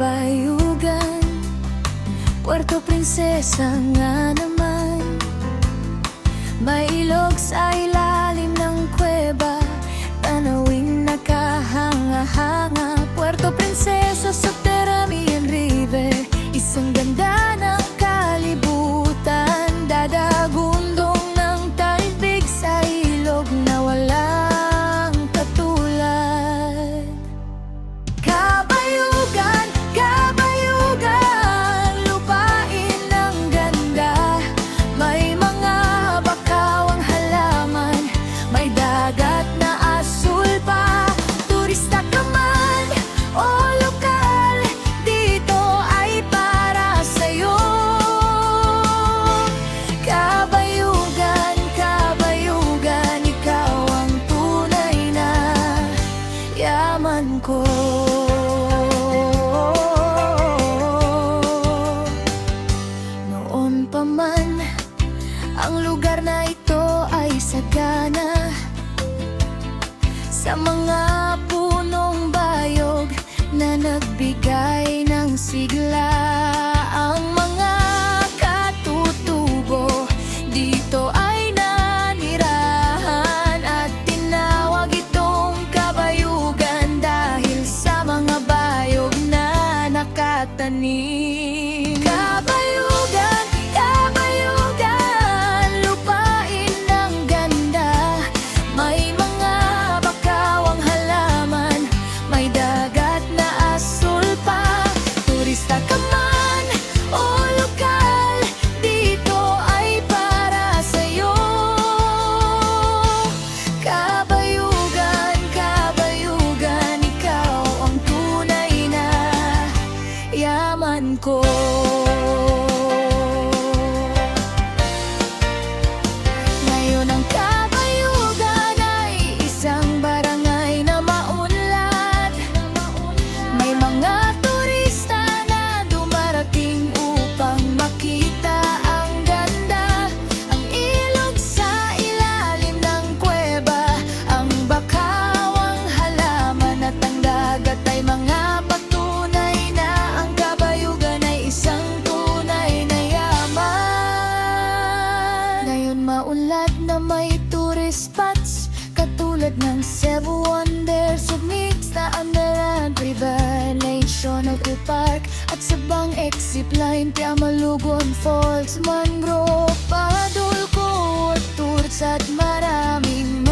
kabayugan, Puerto Princesa nga naman. May ilog sa ilalim ng kuweba, tanawing nakahanga-hanga. Puerto Princesa sa Peramian River, isang ganda ng kalibutan. Dadagundong ng talbig sa ilog na walang katulad. Kabayugan, kabayugan, lupain ng ganda. May mga bakawang halaman, may dagat na asul pa. Turista ka man o lokal, dito ay para sa'yo. Kabayugan, kabayugan, ikaw ang tunay na yaman ko. Noon pa man, ang lugar na ito ay sagana sa mga punong bayog na nagbigay ng sigla. Ang mga katutubo dito ay nanirahan at tinawag itong kabayugan dahil sa mga bayog na nakatanim. Kabayugan, kabayugan, lupain ng ganda. May mga bakawang halaman, may dagat na asul pa. Turista ka man o lokal, dito ay para sa'yo. Kabayugan, kabayugan, ikaw ang tunay na yaman ko. Ngayon ang kabayugan ay isang barangay na maunlad. May mga turista na dumarating upang makita ang ganda. Ang ilog sa ilalim ng kuweba, ang bakawang halaman at ang dagat ay mga patunay na ang kabayugan ay isang tunay na yaman. Ngayon maunlad na may tourist spots katulad ng Cebu Wonders of Mix na Underland River, National Park at Sabang Exipline, Piamalugon Falls, Mangrove, Padulco, Tours at maraming